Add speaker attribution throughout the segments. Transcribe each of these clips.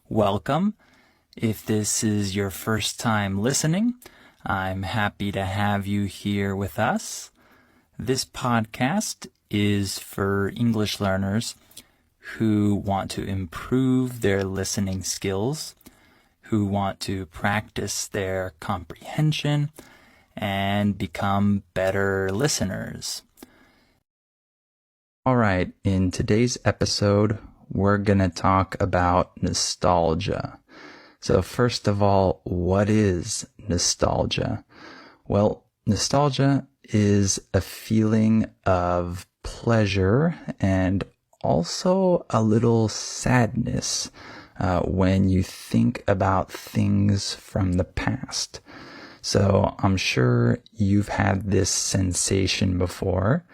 Speaker 1: welcome. If this is your first time listening, I'm happy to have you here with us. This podcast is for English learners who want to improve their listening skills, who want to practice their comprehension, and become better listeners. All right, in today's episode, we're going to talk about nostalgia. So first of all, what is nostalgia? Well, nostalgia is a feeling of pleasure and also a little sadness when you think about things from the past. So I'm sure you've had this sensation before,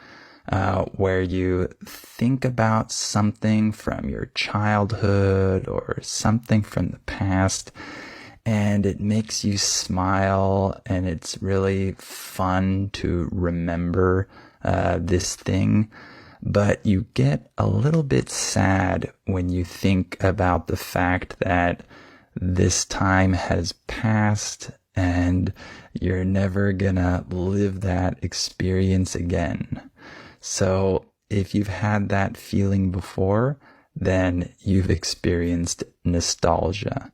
Speaker 1: where you think about something from your childhood or something from the past, and it makes you smile, and it's really fun to remember this thing. But you get a little bit sad when you think about the fact that this time has passed and you're never gonna live that experience again. So if you've had that feeling before, then you've experienced nostalgia.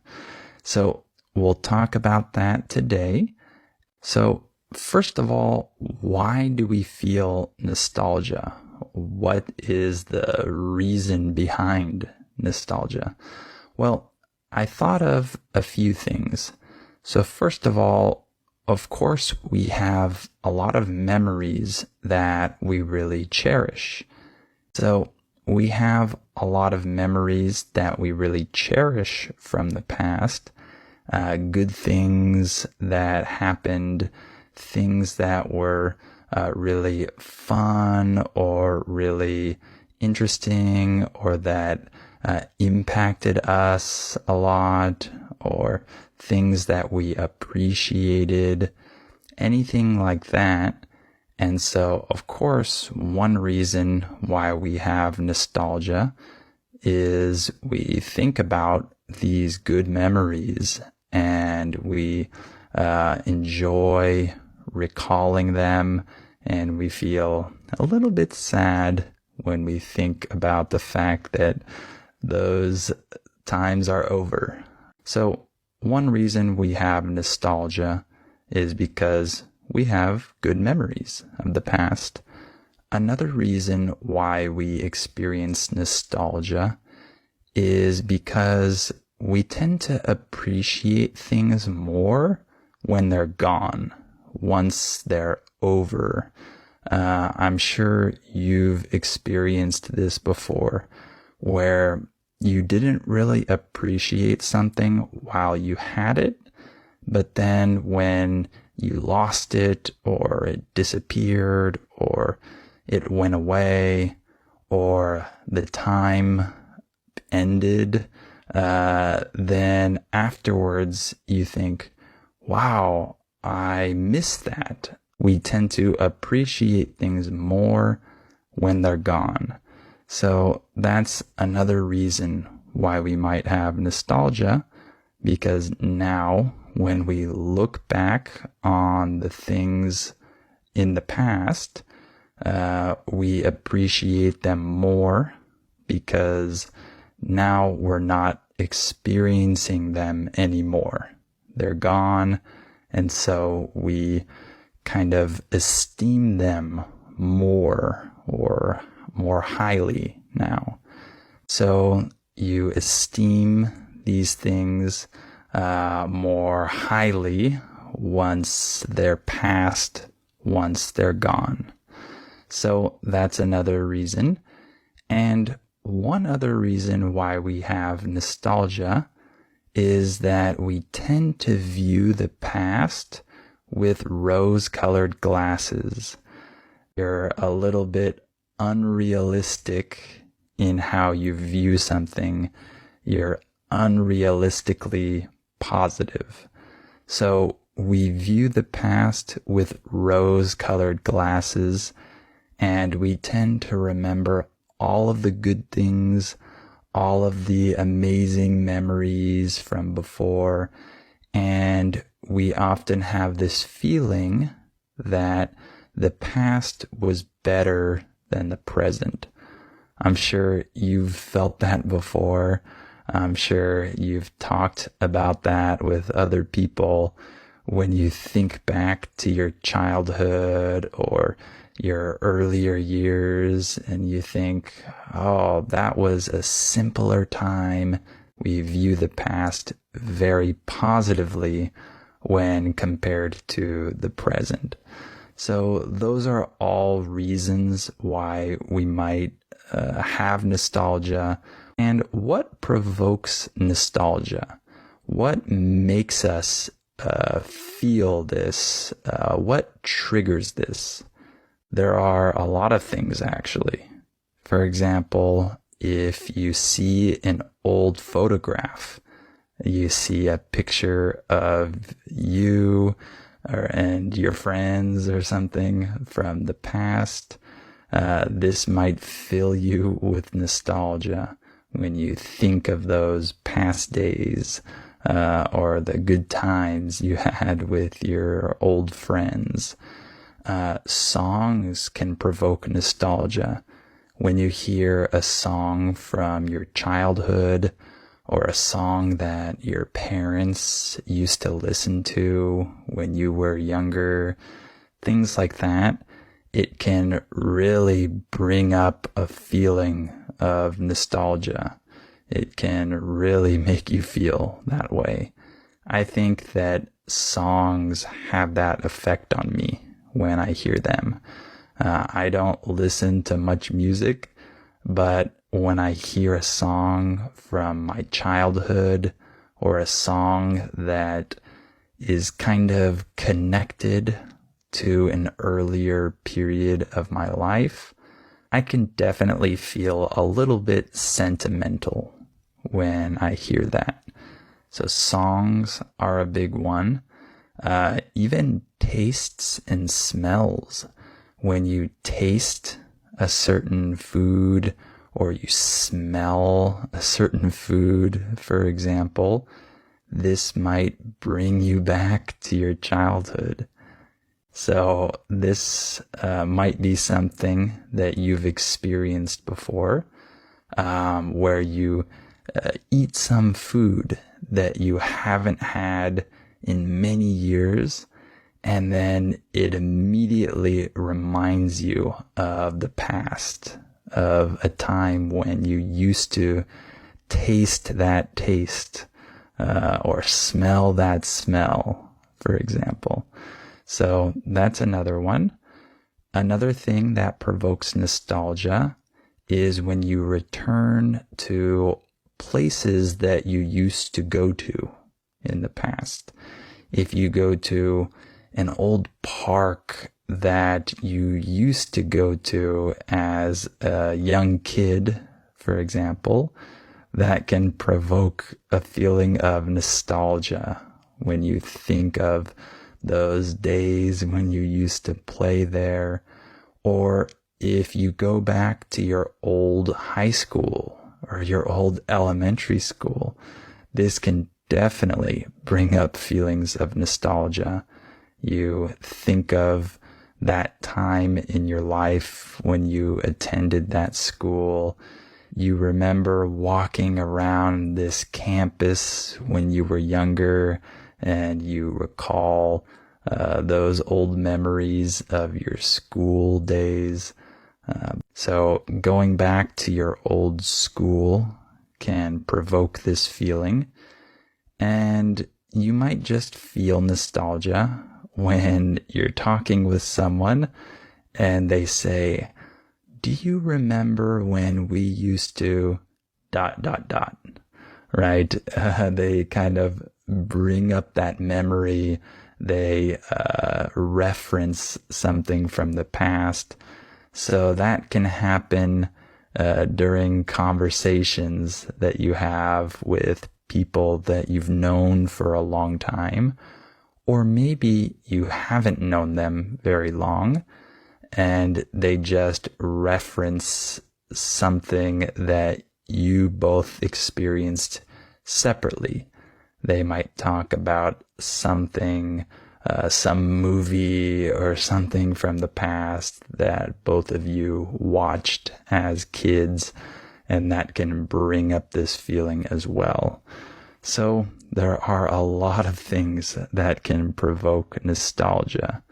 Speaker 1: So we'll talk about that today. So first of all, why do we feel nostalgia? What is the reason behind nostalgia? Well, I thought of a few things. So first of all, of course, we have a lot of memories that we really cherish. So we have a lot of memories that we really cherish from the past, good things that happened, things that were really fun or really interesting, or that impacted us a lot, or things that we appreciated, anything like that. And so, of course, one reason why we have nostalgia is we think about these good memories and we enjoy recalling them, and we feel a little bit sad when we think about the fact that those times are over. So one reason we have nostalgia is because we have good memories of the past. Another reason why we experience nostalgia is because we tend to appreciate things more when they're gone, once they're over. I'm sure you've experienced this before, where you didn't really appreciate something while you had it, but then when you lost it, or it disappeared, or it went away, or the time ended, then afterwards you think, wow, I missed that. We tend to appreciate things more when they're gone. So that's another reason why we might have nostalgia, because now when we look back on the things in the past, we appreciate them more because now we're not experiencing them anymore. They're gone, and so we kind of esteem them more, or more highly now. So you esteem these things more highly once they're past, once they're gone. So that's another reason. And one other reason why we have nostalgia is that we tend to view the past with rose-colored glasses. You're a little bit unrealistic in how you view something. You're unrealistically positive. So we view the past with rose-colored glasses, and we tend to remember all of the good things, all of the amazing memories from before, and we often have this feeling that the past was better than the present. I'm sure you've felt that before. I'm sure you've talked about that with other people when you think back to your childhood or your earlier years and you think, oh, that was a simpler time. We view the past very positively when compared to the present. So those are all reasons why we might have nostalgia. And what provokes nostalgia? What makes us feel this? What triggers this? There are a lot of things, actually. For example, if you see an old photograph, you see a picture of you and your friends or something from the past, this might fill you with nostalgia when you think of those past days or the good times you had with your old friends. Songs can provoke nostalgia. When you hear a song from your childhood or a song that your parents used to listen to when you were younger, things like that, it can really bring up a feeling of nostalgia. It can really make you feel that way. I think that songs have that effect on me when I hear them. I don't listen to much music, but when I hear a song from my childhood or a song that is kind of connected to an earlier period of my life, I can definitely feel a little bit sentimental when I hear that. So songs are a big one. Even tastes and smells. When you taste a certain food or you smell a certain food, for example, this might bring you back to your childhood. So this might be something that you've experienced before, where you eat some food that you haven't had in many years, and then it immediately reminds you of the past, of a time when you used to taste that taste, or smell that smell, for example. So that's another one. Another thing that provokes nostalgia is when you return to places that you used to go to in the past. If you go to an old park that you used to go to as a young kid, for example, that can provoke a feeling of nostalgia when you think of those days when you used to play there. Or if you go back to your old high school or your old elementary school, this can definitely bring up feelings of nostalgia. You think of that time in your life when you attended that school. You remember walking around this campus when you were younger, and you recall those old memories of your school days. So going back to your old school can provoke this feeling. And you might just feel nostalgia when you're talking with someone and they say, "Do you remember when we used to ... Right? They kind of bring up that memory. They reference something from the past. So that can happen during conversations that you have with people that you've known for a long time, or maybe you haven't known them very long and they just reference something that you both experienced separately. They might talk about something, some movie or something from the past that both of you watched as kids, and that can bring up this feeling as well. So there are a lot of things that can provoke nostalgia.